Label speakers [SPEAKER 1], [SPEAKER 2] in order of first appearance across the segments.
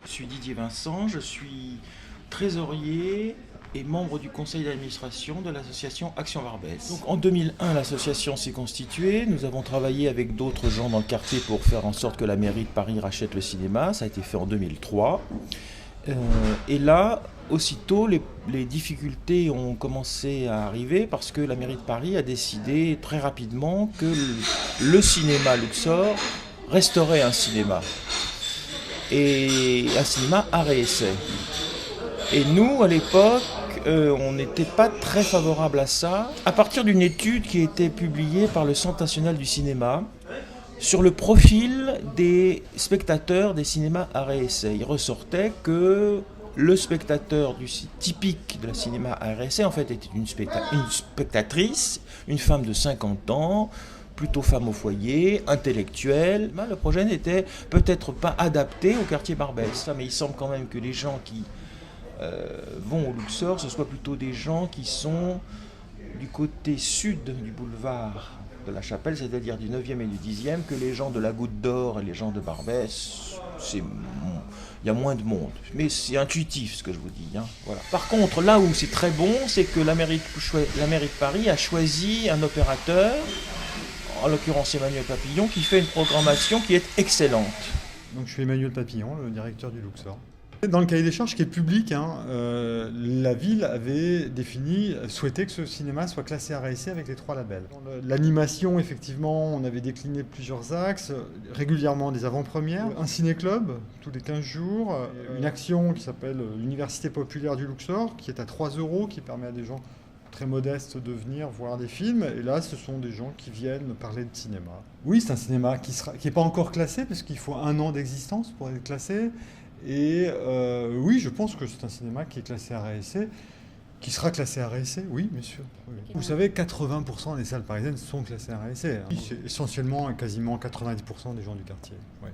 [SPEAKER 1] Je suis Didier Vincent, je suis trésorier et membre du conseil d'administration de l'association Action Barbès. Donc, en 2001, l'association s'est constituée. Nous avons travaillé avec d'autres gens dans le quartier pour faire en sorte que la mairie de Paris rachète le cinéma. Ça a été fait en 2003. Et là, aussitôt, les difficultés ont commencé à arriver parce que la mairie de Paris a décidé très rapidement que le cinéma Luxor resterait un cinéma. Et un cinéma art et essai. Et nous, à l'époque, on n'était pas très favorable à ça. À partir d'une étude qui a été publiée par le Centre national du cinéma sur le profil des spectateurs des cinémas art et essai, il ressortait que le spectateur typique de la cinéma art et essai, en fait, était une spectatrice, une femme de 50 ans, plutôt femme au foyer, intellectuelle. Le projet n'était peut-être pas adapté au quartier Barbès, mais il semble quand même que les gens qui vont au Luxor, ce soit plutôt des gens qui sont du côté sud du boulevard de la Chapelle, c'est-à-dire du 9e et du 10e, que les gens de la Goutte d'Or et les gens de Barbès, il y a moins de monde. Mais c'est intuitif ce que je vous dis. Voilà. Par contre, là où c'est très bon, c'est que la mairie de Paris a choisi un opérateur, en l'occurrence Emmanuel Papillon, qui fait une programmation qui est excellente.
[SPEAKER 2] Donc je suis Emmanuel Papillon, le directeur du Luxor. Dans le cahier des charges qui est public, la ville avait souhaitait que ce cinéma soit classé art et essai avec les 3 labels. L'animation, effectivement, on avait décliné plusieurs axes, régulièrement des avant-premières, un ciné-club tous les 15 jours, une action qui s'appelle l'Université populaire du Luxor, qui est à 3 €, qui permet à des gens très modestes de venir voir des films. Et là, ce sont des gens qui viennent parler de cinéma. Oui, c'est un cinéma qui n'est pas encore classé, parce qu'il faut 1 an d'existence pour être classé. Et oui, je pense que c'est un cinéma qui est classé art et essai, qui sera classé art et essai, oui, bien sûr. Oui. Vous savez, 80% des salles parisiennes sont classées art et essai. Oui, c'est essentiellement, quasiment 90% des gens du quartier. Ouais.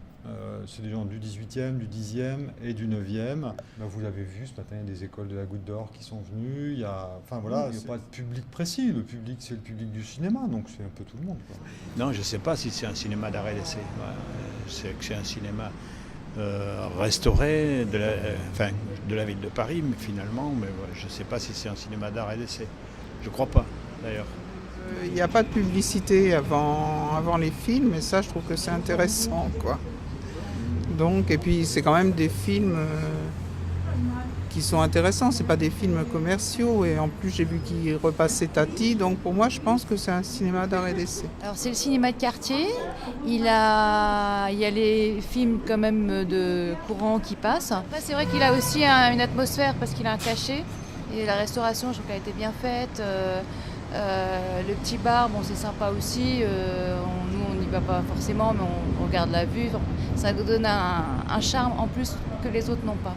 [SPEAKER 2] C'est des gens du 18e, du 10e et du 9e. Bah, vous l'avez vu, ce matin, il y a des écoles de la Goutte d'Or qui sont venues. Il n'y a pas de public précis. Le public, c'est le public du cinéma, donc c'est un peu tout le monde, quoi.
[SPEAKER 3] Non, je ne sais pas si c'est un cinéma d'art et d'essai. C'est que c'est un cinéma restauré de la ville de Paris, mais finalement, je ne sais pas si c'est un cinéma d'art et d'essai. Je ne crois pas, d'ailleurs.
[SPEAKER 4] Il n'y a pas de publicité avant les films, et ça, je trouve que c'est intéressant, quoi. Donc, et puis, c'est quand même des films qui sont intéressants, c'est pas des films commerciaux, et en plus, j'ai vu qu'il repassait Tati, donc pour moi, je pense que c'est un cinéma d'art et d'essai.
[SPEAKER 5] Alors, c'est le cinéma de quartier, il y a les films quand même de courant qui passent. Après, c'est vrai qu'il a aussi une atmosphère parce qu'il a un cachet, et la restauration, je trouve qu'elle a été bien faite. Le petit bar, bon, c'est sympa aussi. Nous, on n'y va pas forcément, mais on regarde la vue. Ça nous donne un charme en plus que les autres n'ont pas.